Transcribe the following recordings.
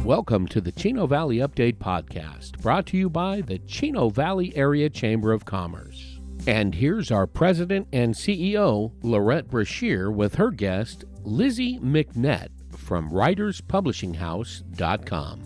Welcome to the Chino Valley Update Podcast, brought to you by the Chino Valley Area Chamber of Commerce. And here's our president and CEO, Lorette Brashear, with her guest, Lizzy McNett from WritersPublishingHouse.com.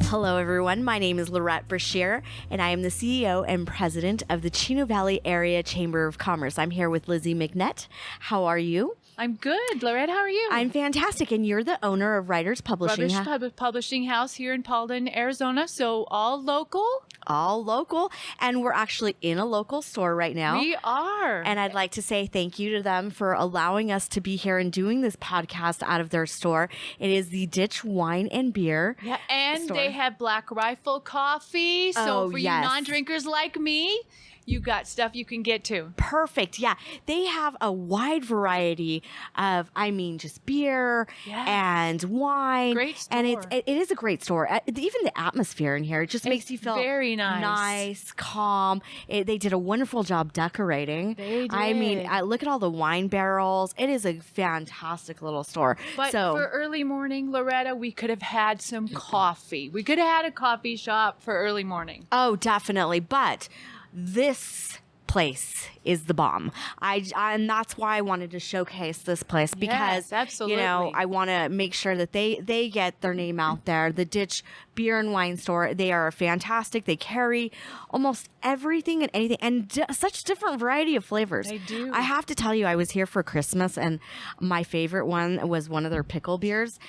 Hello, everyone. My name is Lorette Brashear, and I am the CEO and president of the Chino Valley Area Chamber of Commerce. I'm here with Lizzy McNett. How are you? I'm good. Lorette, how are you? I'm fantastic, and you're the owner of Writers Publishing Publishing House here in Paulden, Arizona, so all local. All local, and we're actually in a local store right now. We are. And I'd like to say thank you to them for allowing us to be here and doing this podcast out of their store. It is the Ditch Wine and Beer. Yeah, and they have Black Rifle coffee. So for yes. you non-drinkers like me, you got stuff you can get to. Perfect. Yeah. They have a wide variety of, just beer and wine. Great store. And it is a great store. Even the atmosphere in here, it just makes you feel very nice, calm. They did a wonderful job decorating. They did. Look at all the wine barrels. It is a fantastic little store. But for early morning, Loretta, we could have had some coffee. We could have had a coffee shop for early morning. Oh, definitely. But this place is the bomb. And that's why I wanted to showcase this place, because absolutely. I want to make sure that they get their name out there. The Ditch Beer and Wine Store, they are fantastic. They carry almost everything and anything, and such different variety of flavors. They do. I have to tell you, I was here for Christmas, and my favorite one was one of their pickle beers.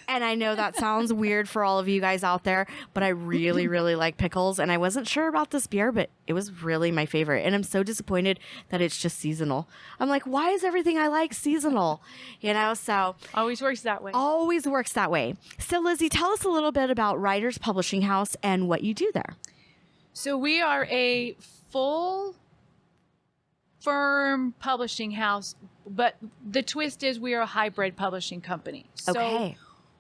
And I know that sounds weird for all of you guys out there, but I really, really like pickles, and I wasn't sure about this beer, but it was really my favorite. And I'm so disappointed that it's just seasonal. I'm like, why is everything I like seasonal? So always works that way. Always works that way. So Lizzy, tell us a little bit about Writers Publishing House and what you do there. So we are a full firm publishing house, but the twist is we are a hybrid publishing company. So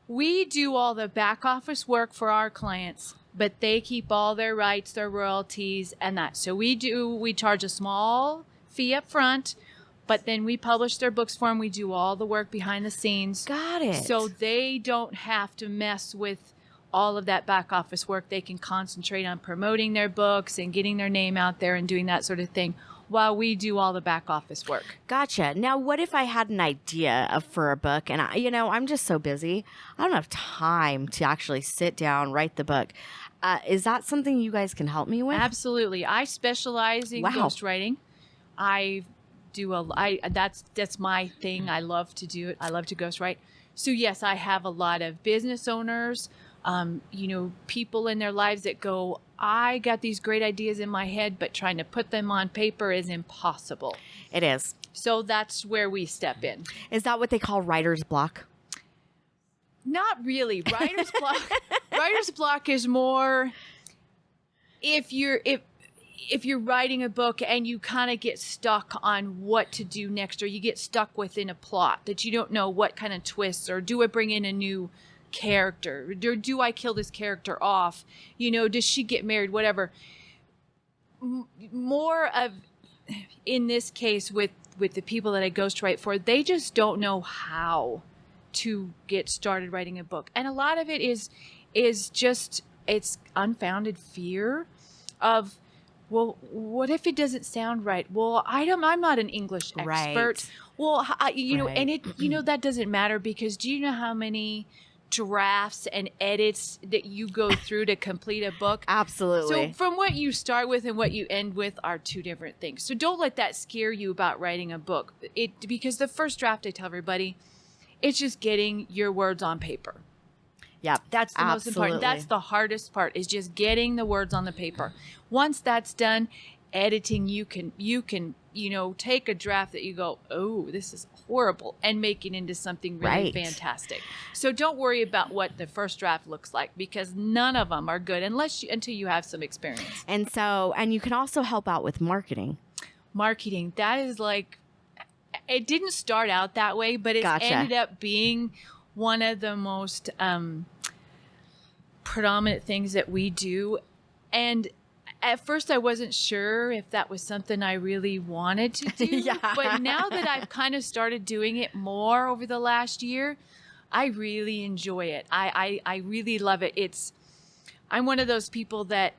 we do all the back office work for our clients, but they keep all their rights, their royalties, and that. So we charge a small fee up front, but then we publish their books for them. We do all the work behind the scenes. Got it. So they don't have to mess with all of that back office work. They can concentrate on promoting their books and getting their name out there and doing that sort of thing while we do all the back office work. Gotcha. Now, what if I had an idea for a book and I'm just so busy. I don't have time to actually sit down, write the book. Is that something you guys can help me with? Absolutely. I specialize in ghostwriting. That's my thing. I love to do it. I love to ghostwrite. So yes, I have a lot of business owners, people in their lives that go, I got these great ideas in my head, but trying to put them on paper is impossible. It is. So that's where we step in. Is that what they call writer's block? Not really. Writer's block. Writer's block is more if you're writing a book and you kind of get stuck on what to do next, or you get stuck within a plot that you don't know what kind of twists, or do I bring in a new character, or do I kill this character off? Does she get married? Whatever. More of, in this case, with the people that I ghostwrite for, they just don't know how to get started writing a book, and a lot of it is just it's unfounded fear of, well, what if it doesn't sound right? Well, I'm not an English expert. Right. Well, Right. And it that doesn't matter, because do you know how many drafts and edits that you go through to complete a book? Absolutely. So from what you start with and what you end with are two different things. So don't let that scare you about writing a book. Because the first draft, I tell everybody, it's just getting your words on paper. Yeah, that's the most important. That's the hardest part, is just getting the words on the paper. Once that's done, editing, you can take a draft that you go, oh, this is horrible, and make it into something really fantastic. So don't worry about what the first draft looks like, because none of them are good until you have some experience. And you can also help out with marketing. Marketing, that is it didn't start out that way, but it ended up being one of the most predominant things that we do. And at first I wasn't sure if that was something I really wanted to do. But now that I've kind of started doing it more over the last year, I really enjoy it. I really love it. I'm one of those people that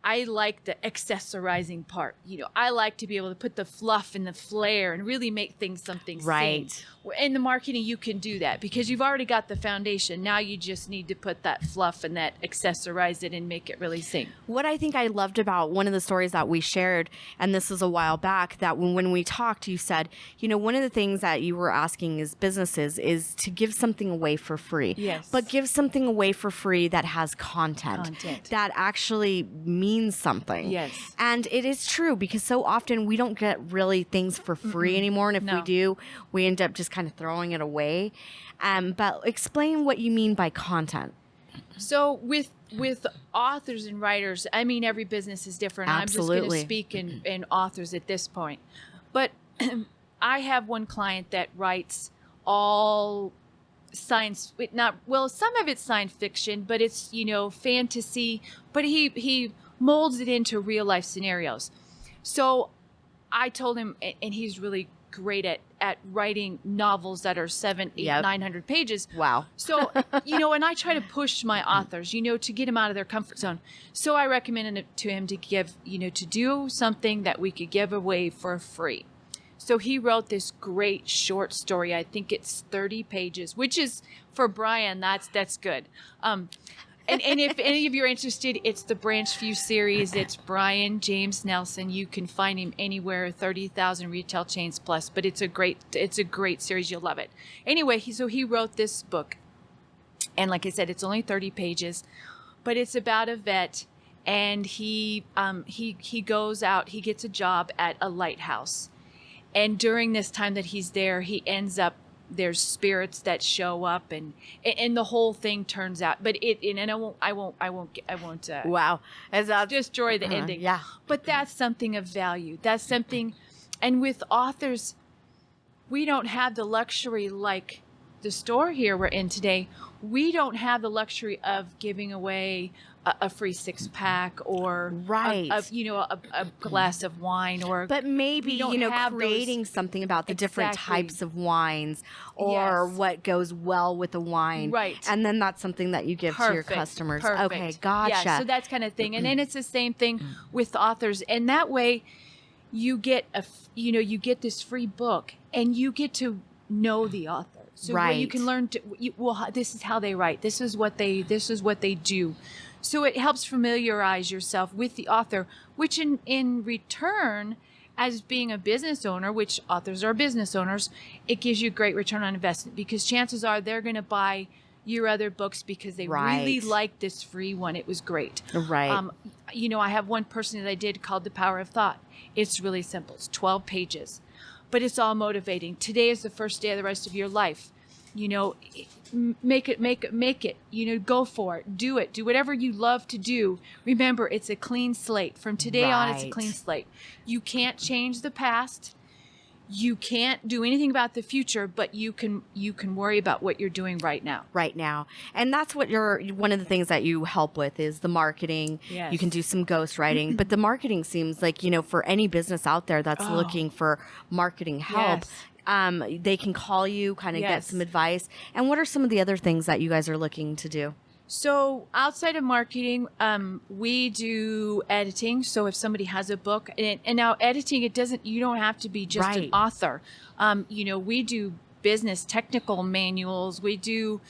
I like the accessorizing part. I like to be able to put the fluff and the flair and really make things something Right. sing. In the marketing, you can do that because you've already got the foundation. Now you just need to put that fluff and that accessorize it and make it really sing. What I think I loved about one of the stories that we shared, and this was a while back, that when we talked, you said, one of the things that you were asking as businesses is to give something away for free. Yes. But give something away for free that has content. That actually means something. Yes. And it is true because so often we don't get really things for free anymore. And if we do, we end up just kind of throwing it away. But explain what you mean by content. So with authors and writers, I mean, every business is different. Absolutely. I'm just going to speak in authors at this point. But I have one client that writes all science, some of it's science fiction, but it's, fantasy, but he molds it into real life scenarios. So I told him, and he's really great at writing novels that are 700, 800, 900 pages. Wow. So, and I try to push my authors, to get them out of their comfort zone. So I recommended it to him to give, to do something that we could give away for free. So he wrote this great short story. I think it's 30 pages, which is, for Brian, that's good. And if any of you are interested, it's the Branch View series. It's Brian James Nelson. You can find him anywhere, 30,000 retail chains plus. But it's a great series. You'll love it. Anyway, he wrote this book, and like I said, it's only 30 pages, but it's about a vet, and he goes out. He gets a job at a lighthouse, and during this time that he's there, he ends up. There's spirits that show up, and the whole thing turns out. But I won't. Wow, Destroy the ending. Yeah. But that's something of value. That's something, and with authors, we don't have the luxury like the store here we're in today. We don't have the luxury of giving away a free 6-pack or a glass of wine, or but maybe creating something about the different types of wines or what goes well with the wine, right? And then that's something that you give to your customers. Perfect. Okay, gotcha. Yeah, so that's kind of thing, and then it's the same thing with authors, and that way you get you get this free book, and you get to know the author. So right. You can learn this is how they write. This is what they do. So it helps familiarize yourself with the author, which in return, as being a business owner, which authors are business owners, it gives you great return on investment, because chances are they're going to buy your other books because they really like this free one. It was great. Right. I have one person that I did called The Power of Thought. It's really simple. It's 12 pages. But it's all motivating. Today is the first day of the rest of your life. Make it. Go for it. Do it. Do whatever you love to do. Remember, it's a clean slate. From today on, it's a clean slate. You can't change the past. You can't do anything about the future, but you can worry about what you're doing right now. Right now. And that's what one of the things that you help with is the marketing. Yes. You can do some ghostwriting, but the marketing seems like, for any business out there that's looking for marketing help, they can call you, kind of get some advice. And what are some of the other things that you guys are looking to do? So outside of marketing, we do editing. So if somebody has a book, and now editing, you don't have to be just an author. We do business technical manuals. We do,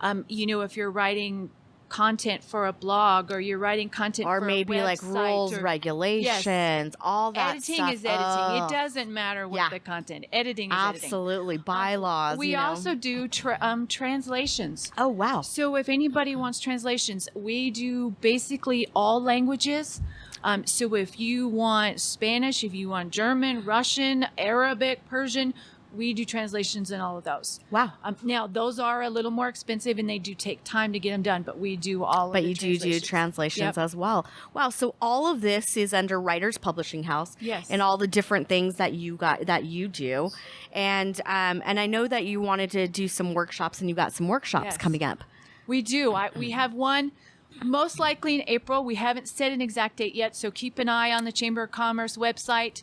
if you're writing content for a blog, or you're writing content or for maybe a like rules, regulations, all that editing stuff. Editing is editing. It doesn't matter what the content. Editing is absolutely editing. Bylaws. We also do translations. Oh wow! So if anybody wants translations, we do basically all languages. So if you want Spanish, if you want German, Russian, Arabic, Persian, we do translations in all of those. Wow. Now, those are a little more expensive, and they do take time to get them done, but we do all of the translations. But you do translations as well. Wow. So all of this is under Writers Publishing House. Yes. And all the different things that you do. And I know that you wanted to do some workshops, and you got some workshops coming up. We do. We have one most likely in April. We haven't set an exact date yet, so keep an eye on the Chamber of Commerce website.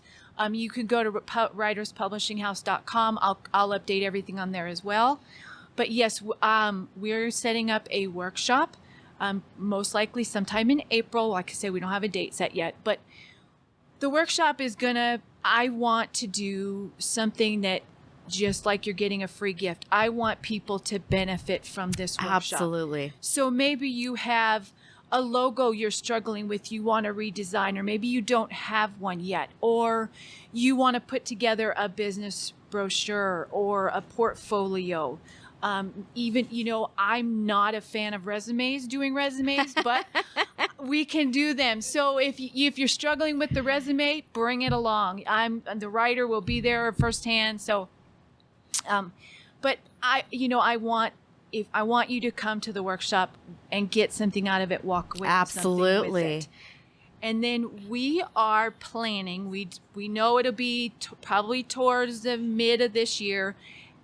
You can go to writerspublishinghouse.com. I'll update everything on there as well. But yes, we're setting up a workshop, most likely sometime in April. Like I say, we don't have a date set yet, but the workshop is I want to do something that, just like you're getting a free gift, I want people to benefit from this workshop. Absolutely. So maybe you have a logo you're struggling with, you want to redesign, or maybe you don't have one yet, or you want to put together a business brochure or a portfolio. Even, I'm not a fan of doing resumes, but we can do them. So if you're struggling with the resume, bring it along. The writer will be there firsthand. So, but I want you to come to the workshop and get something out of it, walk away with something with it. And then we are planning, we know it'll be probably towards the mid of this year,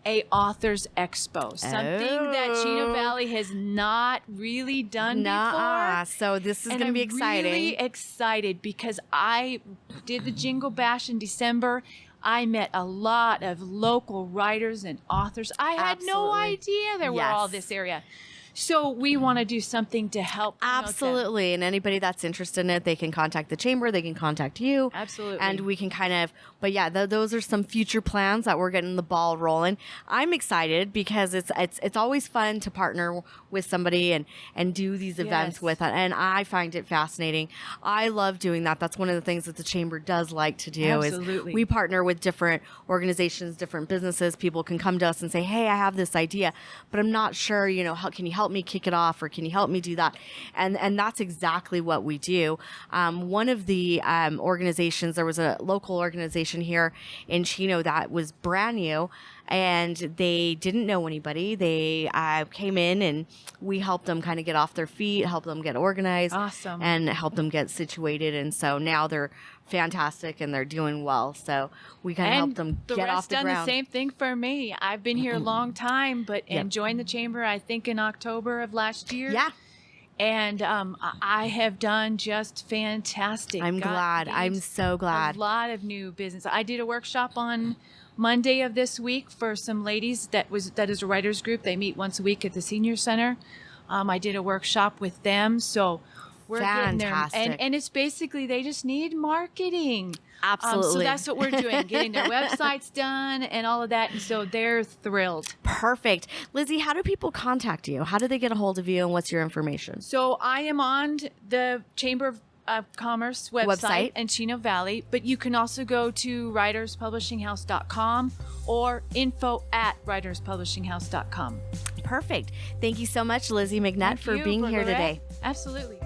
a authors expo, something that Chino Valley has not really done before. So this is going to be exciting. I'm really excited because I did the Jingle Bash in December. I met a lot of local writers and authors. I had no idea there were all this area. So we want to do something to help. Absolutely. And anybody that's interested in it, they can contact the chamber. They can contact you. Absolutely. And we can but yeah, those are some future plans that we're getting the ball rolling. I'm excited because it's always fun to partner with somebody and do these events with it. And I find it fascinating. I love doing that. That's one of the things that the chamber does like to do. Absolutely. Is we partner with different organizations, different businesses. People can come to us and say, hey, I have this idea, but I'm not sure, how can you help me kick it off, or can you help me do that? And that's exactly what we do. One of the organizations, there was a local organization here in Chino that was brand new, and they didn't know anybody. They came in and we helped them kind of get off their feet, help them get organized, and help them get situated. And so now they're fantastic and they're doing well. So we kind of help them get off the ground. The rest done the same thing for me. I've been here a long time, but and joined the chamber, I think, in October of last year. Yeah. And I have done just fantastic. I'm glad. I'm so glad. A lot of new business. I did a workshop on Monday of this week for some ladies that is a writers group. They meet once a week at the senior center. I did a workshop with them. So we're fantastic. getting there. And it's basically they just need marketing. Absolutely. So that's what we're doing, getting their websites done and all of that. And so they're thrilled. Perfect. Lizzy, how do people contact you? How do they get a hold of you, and what's your information? So I am on the Chamber of Commerce website in Chino Valley, but you can also go to writerspublishinghouse.com or info@writerspublishinghouse.com. Perfect. Thank you so much, Lizzy McNett, for being here today. Absolutely.